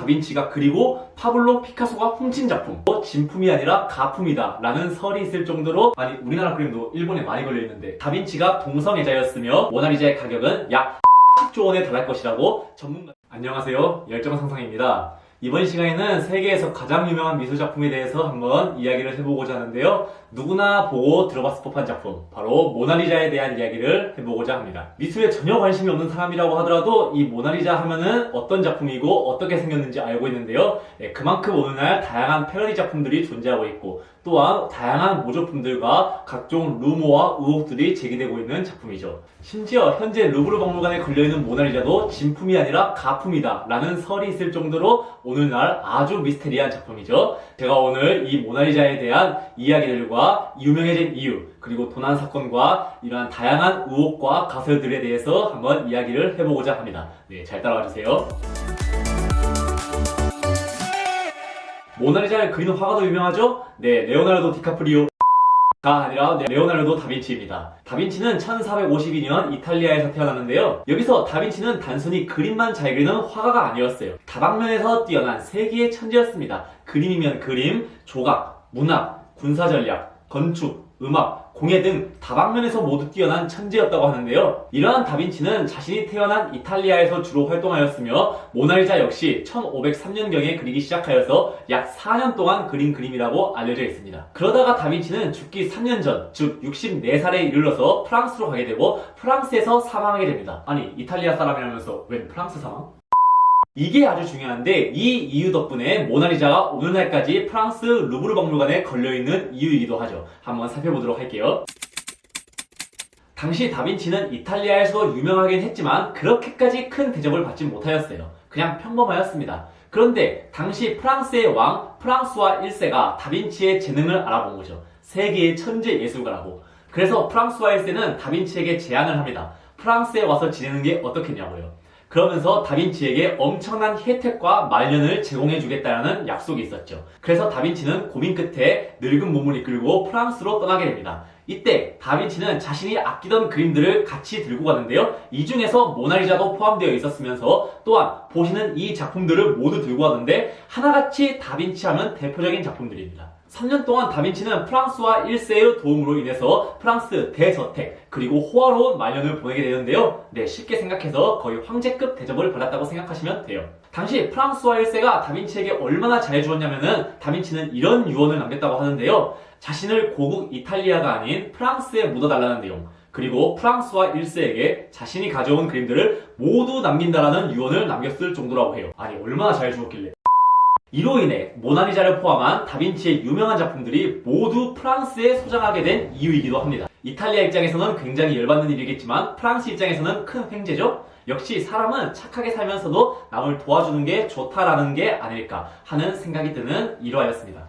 다빈치가 그리고 파블로 피카소가 훔친 작품, 진품이 아니라 가품이다 라는 설이 있을 정도로, 아니 우리나라 그림도 일본에 많이 걸려있는데, 다빈치가 동성애자였으며 모나리자의 가격은 약 10조 원에 달할 것이라고 전문가... 안녕하세요, 열정상상입니다. 이번 시간에는 세계에서 가장 유명한 미술작품에 대해서 한번 이야기를 해보고자 하는데요. 누구나 보고 들어봤을 법한 작품, 바로 모나리자에 대한 이야기를 해보고자 합니다. 미술에 전혀 관심이 없는 사람이라고 하더라도 이 모나리자 하면은 어떤 작품이고 어떻게 생겼는지 알고 있는데요. 그만큼 오늘날 다양한 패러디 작품들이 존재하고 있고, 또한 다양한 모조품들과 각종 루머와 의혹들이 제기되고 있는 작품이죠. 심지어 현재 루브르 박물관에 걸려있는 모나리자도 진품이 아니라 가품이다 라는 설이 있을 정도로 오늘날 아주 미스테리한 작품이죠. 제가 오늘 이 모나리자에 대한 이야기들과 유명해진 이유, 그리고 도난 사건과 이러한 다양한 의혹과 가설들에 대해서 한번 이야기를 해보고자 합니다. 네, 잘 따라와주세요. 모나리자를 그리는 화가도 유명하죠? 네, 레오나르도 디카프리오가 아니라 레오나르도 다빈치입니다. 다빈치는 1452년 이탈리아에서 태어났는데요. 여기서 다빈치는 단순히 그림만 잘 그리는 화가가 아니었어요. 다방면에서 뛰어난 세계의 천재였습니다. 그림이면 그림, 조각, 문학, 군사전략, 건축, 음악, 공예 등 다방면에서 모두 뛰어난 천재였다고 하는데요. 이러한 다빈치는 자신이 태어난 이탈리아에서 주로 활동하였으며 모나리자 역시 1503년경에 그리기 시작하여서 약 4년 동안 그린 그림이라고 알려져 있습니다. 그러다가 다빈치는 죽기 3년 전, 즉 64살에 이르러서 프랑스로 가게 되고 프랑스에서 사망하게 됩니다. 아니, 이탈리아 사람이라면서 웬 프랑스 사망? 이게 아주 중요한데, 이 이유 덕분에 모나리자가 오늘날까지 프랑스 루브르 박물관에 걸려있는 이유이기도 하죠. 한번 살펴보도록 할게요. 당시 다빈치는 이탈리아에서 유명하긴 했지만 그렇게까지 큰 대접을 받지 못하였어요. 그냥 평범하였습니다. 그런데 당시 프랑스의 왕 프랑스와 1세가 다빈치의 재능을 알아본 거죠. 세계의 천재 예술가라고. 그래서 프랑스와 1세는 다빈치에게 제안을 합니다. 프랑스에 와서 지내는 게 어떻겠냐고요. 그러면서 다빈치에게 엄청난 혜택과 말년을 제공해주겠다는 약속이 있었죠. 그래서 다빈치는 고민 끝에 늙은 몸을 이끌고 프랑스로 떠나게 됩니다. 이때 다빈치는 자신이 아끼던 그림들을 같이 들고 가는데요. 이 중에서 모나리자도 포함되어 있었으면서 또한 보시는 이 작품들을 모두 들고 가는데 하나같이 다빈치 하면 대표적인 작품들입니다. 3년 동안 다빈치는 프랑스와 1세의 도움으로 인해서 프랑스 대저택 그리고 호화로운 말년을 보내게 되는데요. 네, 쉽게 생각해서 거의 황제급 대접을 받았다고 생각하시면 돼요. 당시 프랑스와 1세가 다빈치에게 얼마나 잘해주었냐면은 다빈치는 이런 유언을 남겼다고 하는데요. 자신을 고국 이탈리아가 아닌 프랑스에 묻어달라는 내용, 그리고 프랑스와 1세에게 자신이 가져온 그림들을 모두 남긴다라는 유언을 남겼을 정도라고 해요. 아니, 얼마나 잘해주었길래. 이로 인해 모나리자를 포함한 다빈치의 유명한 작품들이 모두 프랑스에 소장하게 된 이유이기도 합니다. 이탈리아 입장에서는 굉장히 열받는 일이겠지만 프랑스 입장에서는 큰 횡재죠? 역시 사람은 착하게 살면서도 남을 도와주는 게 좋다라는 게 아닐까 하는 생각이 드는 일화였습니다.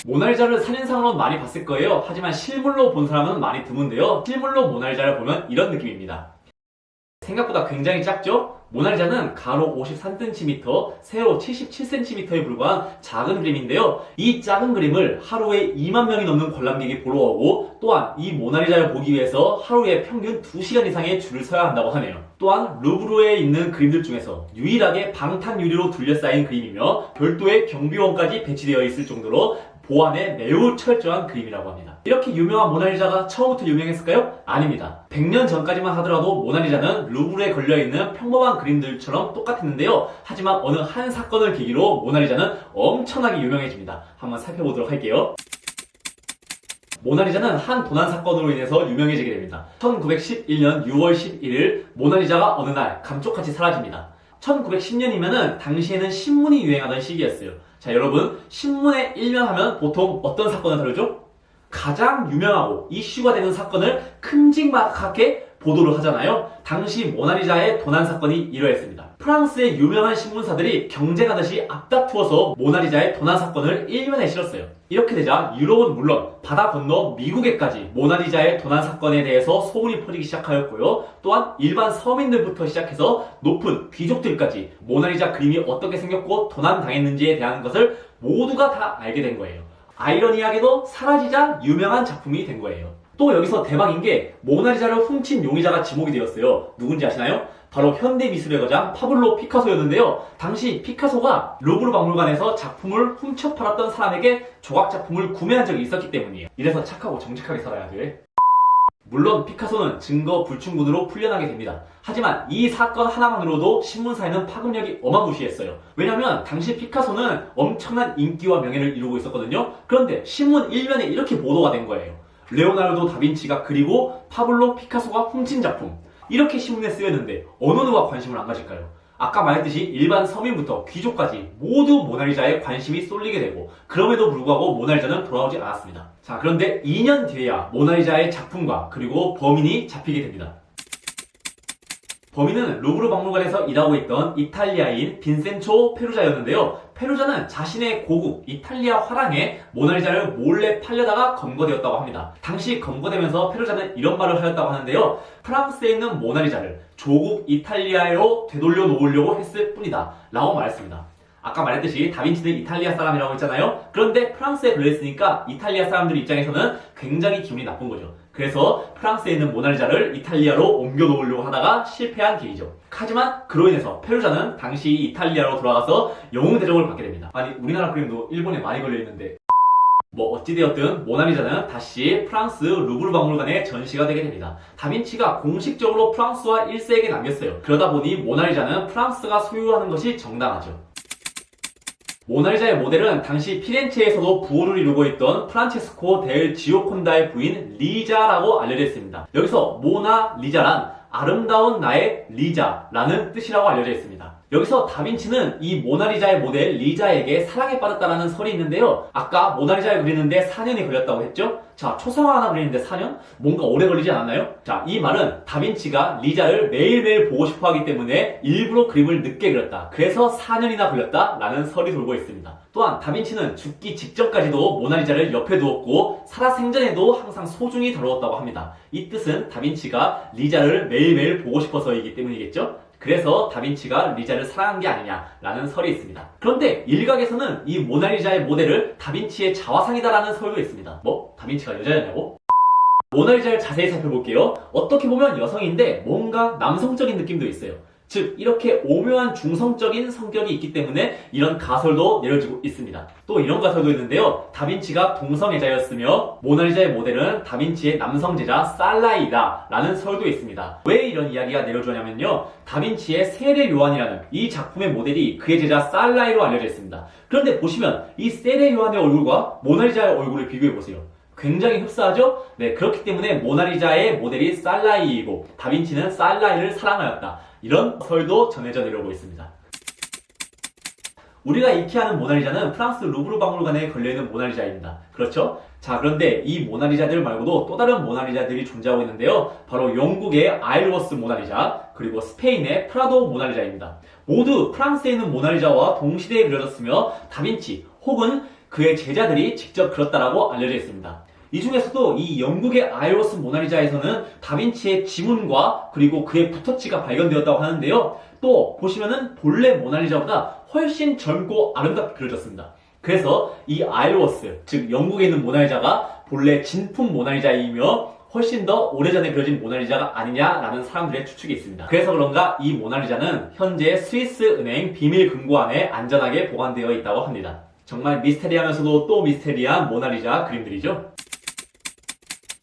모나리자를 사진상으로 많이 봤을 거예요. 하지만 실물로 본 사람은 많이 드문데요. 실물로 모나리자를 보면 이런 느낌입니다. 생각보다 굉장히 작죠? 모나리자는 가로 53cm, 세로 77cm에 불과한 작은 그림인데요. 이 작은 그림을 하루에 2만 명이 넘는 관람객이 보러 오고, 또한 이 모나리자를 보기 위해서 하루에 평균 2시간 이상의 줄을 서야 한다고 하네요. 또한 루브르에 있는 그림들 중에서 유일하게 방탄 유리로 둘러싸인 그림이며 별도의 경비원까지 배치되어 있을 정도로 보안에 매우 철저한 그림이라고 합니다. 이렇게 유명한 모나리자가 처음부터 유명했을까요? 아닙니다. 100년 전까지만 하더라도 모나리자는 루브르에 걸려있는 평범한 그림들처럼 똑같았는데요. 하지만 어느 한 사건을 계기로 모나리자는 엄청나게 유명해집니다. 한번 살펴보도록 할게요. 모나리자는 한 도난 사건으로 인해서 유명해지게 됩니다. 1911년 6월 11일 모나리자가 어느 날 감쪽같이 사라집니다. 1910년이면은 당시에는 신문이 유행하던 시기였어요. 자, 여러분, 신문에 일면하면 보통 어떤 사건을 다루죠? 가장 유명하고 이슈가 되는 사건을 큼직하게 보도를 하잖아요. 당시 모나리자의 도난 사건이 이러했습니다. 프랑스의 유명한 신문사들이 경쟁하듯이 앞다투어서 모나리자의 도난 사건을 일면에 실었어요. 이렇게 되자 유럽은 물론 바다 건너 미국에까지 모나리자의 도난 사건에 대해서 소문이 퍼지기 시작하였고요. 또한 일반 서민들부터 시작해서 높은 귀족들까지 모나리자 그림이 어떻게 생겼고 도난당했는지에 대한 것을 모두가 다 알게 된 거예요. 아이러니하게도 사라지자 유명한 작품이 된 거예요. 또 여기서 대박인 게 모나리자를 훔친 용의자가 지목이 되었어요. 누군지 아시나요? 바로 현대 미술의 거장 파블로 피카소였는데요. 당시 피카소가 루브르 박물관에서 작품을 훔쳐 팔았던 사람에게 조각 작품을 구매한 적이 있었기 때문이에요. 이래서 착하고 정직하게 살아야 돼. 물론 피카소는 증거 불충분으로 풀려나게 됩니다. 하지만 이 사건 하나만으로도 신문사에는 파급력이 어마무시했어요. 왜냐면 당시 피카소는 엄청난 인기와 명예를 이루고 있었거든요. 그런데 신문 1면에 이렇게 보도가 된 거예요. 레오나르도 다빈치가 그리고 파블로 피카소가 훔친 작품. 이렇게 신문에 쓰였는데 어느 누가 관심을 안 가질까요? 아까 말했듯이 일반 서민부터 귀족까지 모두 모나리자에 관심이 쏠리게 되고 그럼에도 불구하고 모나리자는 돌아오지 않았습니다. 자, 그런데 2년 뒤에야 모나리자의 작품과 그리고 범인이 잡히게 됩니다. 범인은 루브르 박물관에서 일하고 있던 이탈리아인 빈센초 페루자였는데요. 페루자는 자신의 고국 이탈리아 화랑에 모나리자를 몰래 팔려다가 검거되었다고 합니다. 당시 검거되면서 페루자는 이런 말을 하였다고 하는데요. 프랑스에 있는 모나리자를 조국 이탈리아로 되돌려 놓으려고 했을 뿐이다 라고 말했습니다. 아까 말했듯이 다빈치는 이탈리아 사람이라고 했잖아요. 그런데 프랑스에 걸려있으니까 이탈리아 사람들 입장에서는 굉장히 기분이 나쁜 거죠. 그래서 프랑스에 있는 모나리자를 이탈리아로 옮겨 놓으려고 하다가 실패한 계기죠. 하지만 그로 인해서 페루자는 당시 이탈리아로 돌아가서 영웅 대접을 받게 됩니다. 아니, 우리나라 그림도 일본에 많이 걸려있는데. 뭐 어찌되었든 모나리자는 다시 프랑스 루브르 박물관에 전시가 되게 됩니다. 다빈치가 공식적으로 프랑스와 1세에게 남겼어요. 그러다 보니 모나리자는 프랑스가 소유하는 것이 정당하죠. 모나리자의 모델은 당시 피렌체에서도 부호를 이루고 있던 프란체스코 델 지오콘다의 부인 리자라고 알려져 있습니다. 여기서 모나 리자란 아름다운 나의 리자라는 뜻이라고 알려져 있습니다. 여기서 다빈치는 이 모나리자의 모델 리자에게 사랑에 빠졌다는 설이 있는데요. 아까 모나리자를 그리는데 4년이 걸렸다고 했죠? 자, 초상화 하나 그리는데 4년? 뭔가 오래 걸리지 않았나요? 자, 이 말은 다빈치가 리자를 매일매일 보고 싶어 하기 때문에 일부러 그림을 늦게 그렸다. 그래서 4년이나 걸렸다 라는 설이 돌고 있습니다. 또한 다빈치는 죽기 직전까지도 모나리자를 옆에 두었고 살아생전에도 항상 소중히 다루었다고 합니다. 이 뜻은 다빈치가 리자를 매일매일 보고 싶어서이기 때문이겠죠? 그래서 다빈치가 리자를 사랑한 게 아니냐라는 설이 있습니다. 그런데 일각에서는 이 모나리자의 모델을 다빈치의 자화상이다라는 설도 있습니다. 뭐? 다빈치가 여자였냐고? 모나리자를 자세히 살펴볼게요. 어떻게 보면 여성인데 뭔가 남성적인 느낌도 있어요. 즉 이렇게 오묘한 중성적인 성격이 있기 때문에 이런 가설도 내려지고 있습니다. 또 이런 가설도 있는데요. 다빈치가 동성애자였으며 모나리자의 모델은 다빈치의 남성제자 살라이다 라는 설도 있습니다. 왜 이런 이야기가 내려주냐면요. 다빈치의 세례 요한이라는 이 작품의 모델이 그의 제자 살라이로 알려져 있습니다. 그런데 보시면 이 세례 요한의 얼굴과 모나리자의 얼굴을 비교해보세요. 굉장히 흡사하죠? 네, 그렇기 때문에 모나리자의 모델이 살라이이고 다빈치는 살라이를 사랑하였다. 이런 설도 전해져 내려오고 있습니다. 우리가 익히 아는 모나리자는 프랑스 루브르 박물관에 걸려있는 모나리자입니다. 그렇죠? 자, 그런데 이 모나리자들 말고도 또 다른 모나리자들이 존재하고 있는데요. 바로 영국의 아일워스 모나리자, 그리고 스페인의 프라도 모나리자입니다. 모두 프랑스에 있는 모나리자와 동시대에 그려졌으며 다빈치 혹은 그의 제자들이 직접 그렸다라고 알려져 있습니다. 이 중에서도 이 영국의 아일워스 모나리자에서는 다빈치의 지문과 그리고 그의 붓터치가 발견되었다고 하는데요. 또 보시면은 본래 모나리자보다 훨씬 젊고 아름답게 그려졌습니다. 그래서 이 아일워스, 즉 영국에 있는 모나리자가 본래 진품 모나리자이며 훨씬 더 오래전에 그려진 모나리자가 아니냐라는 사람들의 추측이 있습니다. 그래서 그런가 이 모나리자는 현재 스위스 은행 비밀 금고 안에 안전하게 보관되어 있다고 합니다. 정말 미스테리하면서도 또 미스테리한 모나리자 그림들이죠.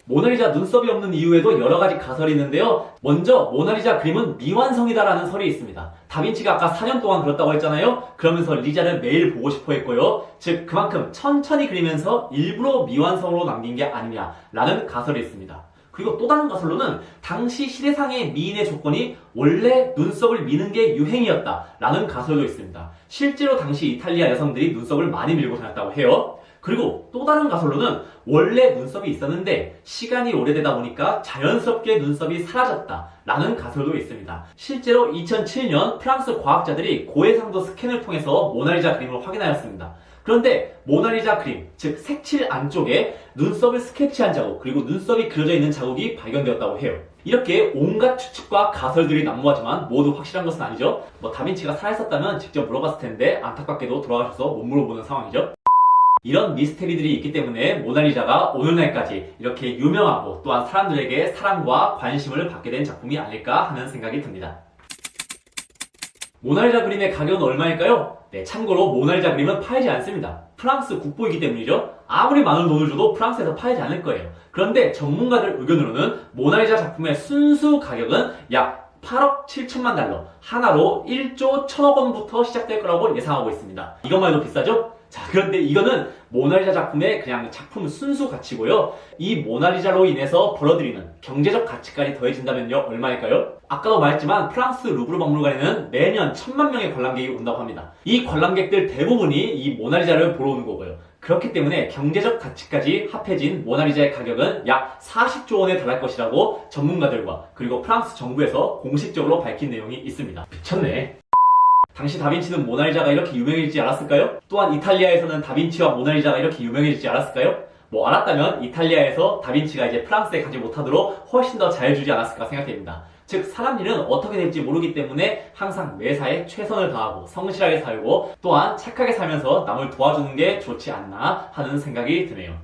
모나리자 눈썹이 없는 이유에도 여러가지 가설이 있는데요. 먼저 모나리자 그림은 미완성이다라는 설이 있습니다. 다빈치가 아까 4년 동안 그렸다고 했잖아요. 그러면서 리자를 매일 보고 싶어 했고요. 즉 그만큼 천천히 그리면서 일부러 미완성으로 남긴 게 아니냐라는 가설이 있습니다. 그리고 또 다른 가설로는 당시 시대상의 미인의 조건이 원래 눈썹을 미는 게 유행이었다라는 가설도 있습니다. 실제로 당시 이탈리아 여성들이 눈썹을 많이 밀고 다녔다고 해요. 그리고 또 다른 가설로는 원래 눈썹이 있었는데 시간이 오래되다 보니까 자연스럽게 눈썹이 사라졌다라는 가설도 있습니다. 실제로 2007년 프랑스 과학자들이 고해상도 스캔을 통해서 모나리자 그림을 확인하였습니다. 그런데 모나리자 그림, 즉 색칠 안쪽에 눈썹을 스케치한 자국, 그리고 눈썹이 그려져 있는 자국이 발견되었다고 해요. 이렇게 온갖 추측과 가설들이 난무하지만 모두 확실한 것은 아니죠. 다빈치가 살아있었다면 직접 물어봤을 텐데 안타깝게도 돌아가셔서 못 물어보는 상황이죠. 이런 미스테리들이 있기 때문에 모나리자가 오늘날까지 이렇게 유명하고 또한 사람들에게 사랑과 관심을 받게 된 작품이 아닐까 하는 생각이 듭니다. 모나리자 그림의 가격은 얼마일까요? 네, 참고로 모나리자 그림은 팔지 않습니다. 프랑스 국보이기 때문이죠. 아무리 많은 돈을 줘도 프랑스에서 팔지 않을 거예요. 그런데 전문가들 의견으로는 모나리자 작품의 순수 가격은 약 8억 7천만 달러, 하나로 1조 1천억 원부터 시작될 거라고 예상하고 있습니다. 이것만 해도 비싸죠? 자, 그런데 이거는 모나리자 작품의 그냥 작품 순수 가치고요. 이 모나리자로 인해서 벌어들이는 경제적 가치까지 더해진다면요, 얼마일까요? 아까도 말했지만 프랑스 루브르 박물관에는 매년 1,000만 명의 관람객이 온다고 합니다. 이 관람객들 대부분이 이 모나리자를 보러 오는 거고요. 그렇기 때문에 경제적 가치까지 합해진 모나리자의 가격은 약 40조 원에 달할 것이라고 전문가들과 그리고 프랑스 정부에서 공식적으로 밝힌 내용이 있습니다. 미쳤네. 당시 다빈치는 모나리자가 이렇게 유명해지지 않았을까요? 또한 이탈리아에서는 다빈치와 모나리자가 이렇게 유명해지지 않았을까요? 뭐 알았다면 이탈리아에서 다빈치가 이제 프랑스에 가지 못하도록 훨씬 더 잘해주지 않았을까 생각됩니다. 즉 사람 일은 어떻게 될지 모르기 때문에 항상 매사에 최선을 다하고 성실하게 살고 또한 착하게 살면서 남을 도와주는 게 좋지 않나 하는 생각이 드네요.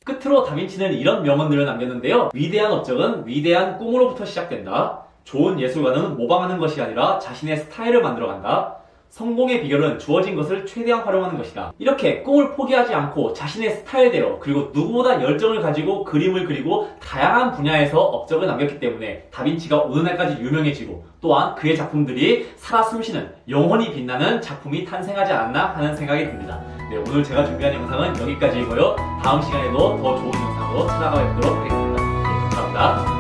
끝으로 다빈치는 이런 명언들을 남겼는데요. 위대한 업적은 위대한 꿈으로부터 시작된다. 좋은 예술가는 모방하는 것이 아니라 자신의 스타일을 만들어간다. 성공의 비결은 주어진 것을 최대한 활용하는 것이다. 이렇게 꿈을 포기하지 않고 자신의 스타일대로 그리고 누구보다 열정을 가지고 그림을 그리고 다양한 분야에서 업적을 남겼기 때문에 다빈치가 오늘날까지 유명해지고 또한 그의 작품들이 살아 숨쉬는 영원히 빛나는 작품이 탄생하지 않았나 하는 생각이 듭니다. 네, 오늘 제가 준비한 영상은 여기까지이고요. 다음 시간에도 더 좋은 영상으로 찾아가도록 하겠습니다. 네, 감사합니다.